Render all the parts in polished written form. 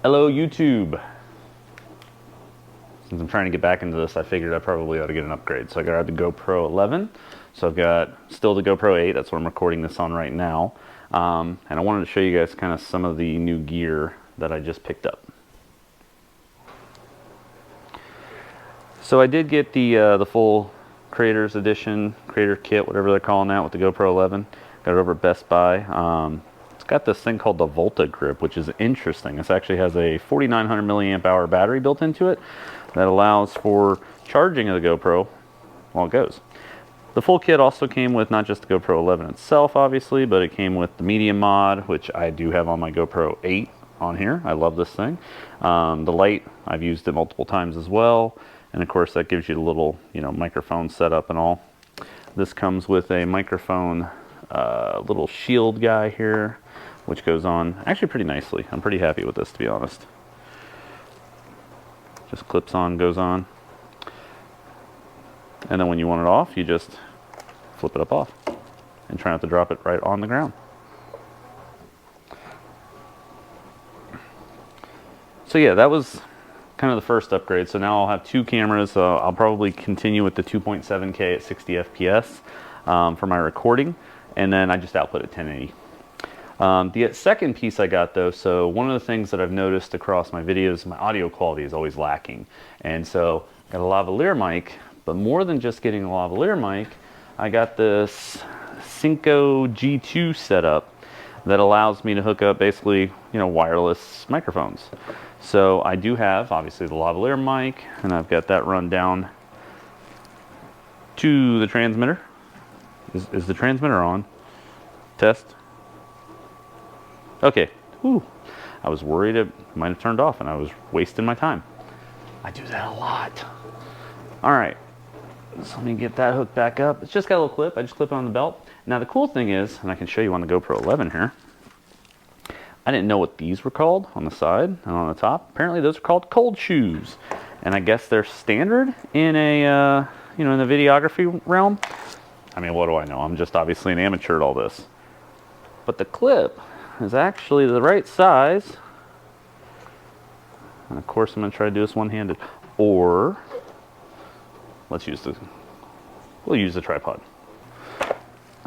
Hello YouTube. Since I'm trying to get back into this, I figured I probably ought to get an upgrade. So I got the GoPro 11. So I've got still the GoPro 8. That's what I'm recording this on right now. And I wanted to show you guys kind of some of the new gear that I just picked up. So I did get the full Creators Edition, Creator Kit, whatever they're calling that, with the GoPro 11. Got it over at Best Buy. It's got this thing called the Volta Grip, which is interesting. This actually has a 4,900 milliamp hour battery built into it that allows for charging of the GoPro while it goes. The full kit also came with not just the GoPro 11 itself, obviously, but it came with the medium mod, which I do have on my GoPro 8 on here. I love this thing. The light, I've used it multiple times as well. And of course, that gives you the little, microphone setup and all. This comes with a microphone, little shield guy here, which goes on actually pretty nicely. I'm pretty happy with this, to be honest. Just clips on, goes on. And then when you want it off, you just flip it up off and try not to drop it right on the ground. So yeah, that was kind of the first upgrade. So now I'll have two cameras. I'll probably continue with the 2.7K at 60 FPS for my recording, and then I just output at 1080. The second piece I got though, so one of the things that I've noticed across my videos, my audio quality is always lacking. And so I got a lavalier mic, but more than just getting a lavalier mic, I got this Cinco G2 setup that allows me to hook up basically, wireless microphones. So I do have obviously the lavalier mic, and I've got that run down to the transmitter. Is the transmitter on? Test. Okay. Whew. I was worried it might have turned off and I was wasting my time. I do that a lot. All right. So let me get that hooked back up. It's just got a little clip. I just clip it on the belt. Now the cool thing is, and I can show you on the GoPro 11 here, I didn't know what these were called on the side and on the top. Apparently those are called cold shoes. And I guess they're standard in a, in the videography realm. I mean, what do I know? I'm just obviously an amateur at all this. But the clip is actually the right size. And of course I'm gonna try to do this one-handed. Or, we'll use the tripod.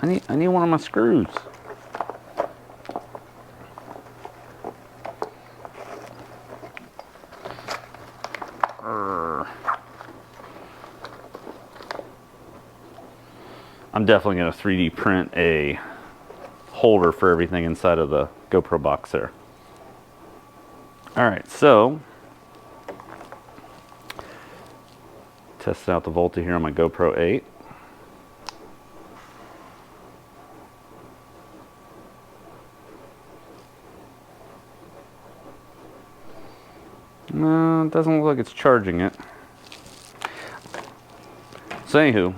I need one of my screws. I'm definitely going to 3D print a holder for everything inside of the GoPro box there. Alright, so testing out the Volta here on my GoPro 8. No, it doesn't look like it's charging it. So anywho,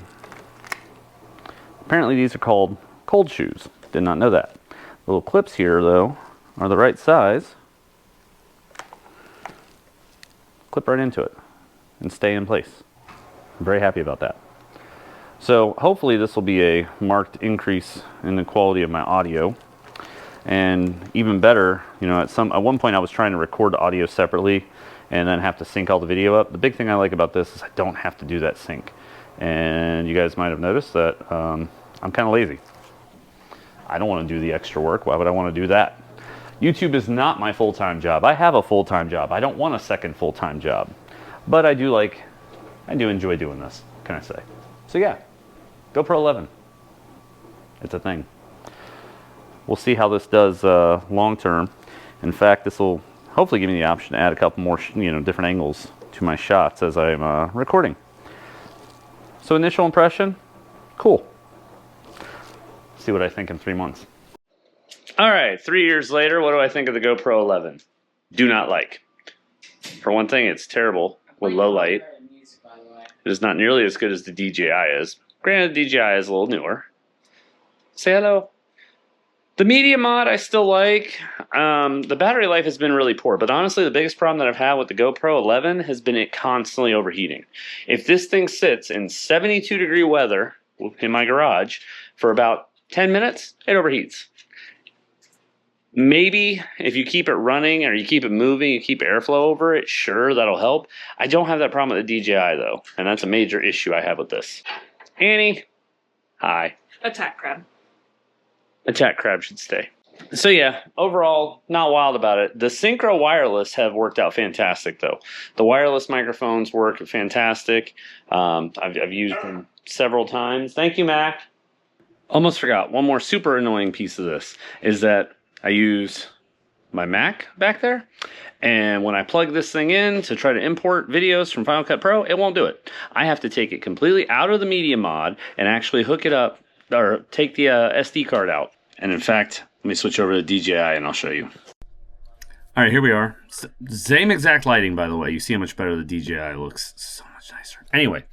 apparently these are called cold shoes. Did not know that. The little clips here though are the right size. Clip right into it and stay in place. I'm very happy about that. So hopefully this will be a marked increase in the quality of my audio. And even better, at one point I was trying to record the audio separately and then have to sync all the video up. The big thing I like about this is I don't have to do that sync. And you guys might have noticed that I'm kind of lazy. I don't want to do the extra work. Why would I want to do that? YouTube is not my full-time job. I have a full-time job. I don't want a second full-time job. But I do enjoy doing this, can I say. So yeah, GoPro 11. It's a thing. We'll see how this does long-term. In fact, this will hopefully give me the option to add a couple more, different angles to my shots as I'm recording. So initial impression, cool. See what I think in 3 months. All right, 3 years later, what do I think of the GoPro 11? Do not like. For one thing, it's terrible with low light. It is not nearly as good as the DJI is. Granted, the DJI is a little newer. Say hello. The media mod I still like. The battery life has been really poor, but honestly the biggest problem that I've had with the GoPro 11 has been it constantly overheating. If this thing sits in 72-degree weather in my garage for about 10 minutes, it overheats. Maybe if you keep it running or you keep it moving, you keep airflow over it, sure, that'll help. I don't have that problem with the DJI though, and that's a major issue I have with this. Annie, hi. Attack crab. Attack crab should stay. So yeah, overall, not wild about it. The Synchro wireless have worked out fantastic though. The wireless microphones work fantastic. I've used them several times. Thank you, Mac. Almost forgot, one more super annoying piece of this is that I use my Mac back there, and when I plug this thing in to try to import videos from Final Cut Pro, it won't do it. I have to take it completely out of the media mod and actually hook it up, or take the SD card out. And in fact, let me switch over to DJI and I'll show you. All right, here we are. Same exact lighting, by the way. You see how much better the DJI looks. So much nicer. Anyway,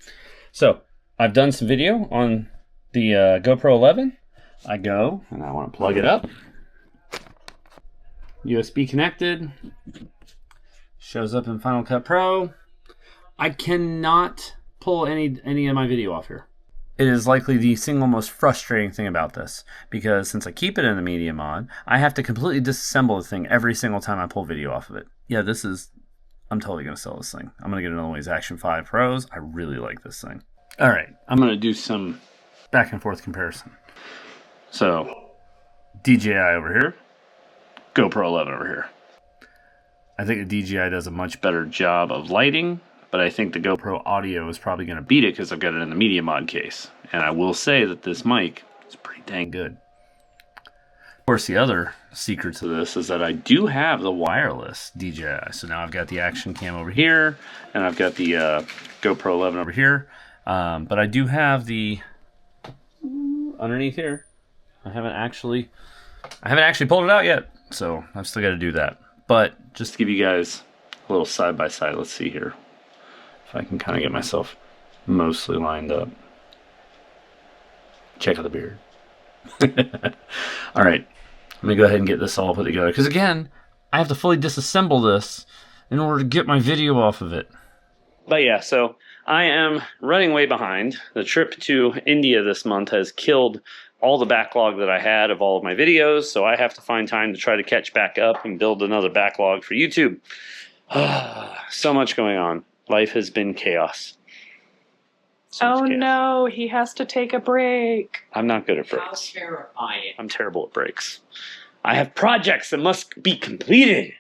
so I've done some video on the GoPro 11. I go and I want to plug it up. USB connected. Shows up in Final Cut Pro. I cannot pull any of my video off here. It is likely the single most frustrating thing about this, because since I keep it in the media mod, I have to completely disassemble the thing every single time I pull video off of it. Yeah, I'm totally going to sell this thing. I'm going to get another one of these Action 5 Pros. I really like this thing. All right, I'm going to do some back and forth comparison. So, DJI over here, GoPro 11 over here. I think the DJI does a much better job of lighting, but I think the GoPro audio is probably going to beat it because I've got it in the media mod case. And I will say that this mic is pretty dang good. Of course, the other secret to this is that I do have the wireless DJI. So now I've got the action cam over here, and I've got the GoPro 11 over here. But I do have the underneath here. I haven't actually pulled it out yet, so I've still got to do that. But just to give you guys a little side by side, let's see here. If I can kind of get myself mostly lined up. Check out the beard. All right, let me go ahead and get this all put together. Because again, I have to fully disassemble this in order to get my video off of it. But yeah, so I am running way behind. The trip to India this month has killed all the backlog that I had of all of my videos. So I have to find time to try to catch back up and build another backlog for YouTube. So much going on. Life has been chaos. Oh no, he has to take a break. I'm not good at breaks. How terrifying. I'm terrible at breaks. I have projects that must be completed.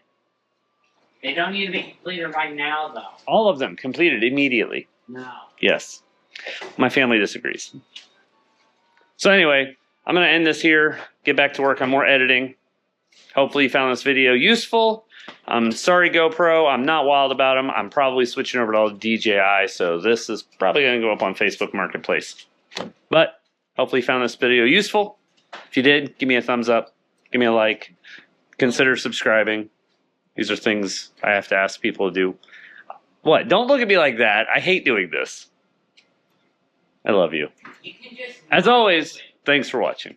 They don't need to be completed right now, though. All of them completed immediately. No. Yes. My family disagrees. So anyway, I'm going to end this here, get back to work on more editing. Hopefully you found this video useful. I'm sorry, GoPro. I'm not wild about them. I'm probably switching over to DJI, so this is probably going to go up on Facebook Marketplace. But hopefully you found this video useful. If you did, give me a thumbs up. Give me a like. Consider subscribing. These are things I have to ask people to do. What? Don't look at me like that. I hate doing this. I love you. You can just As always, thanks for watching.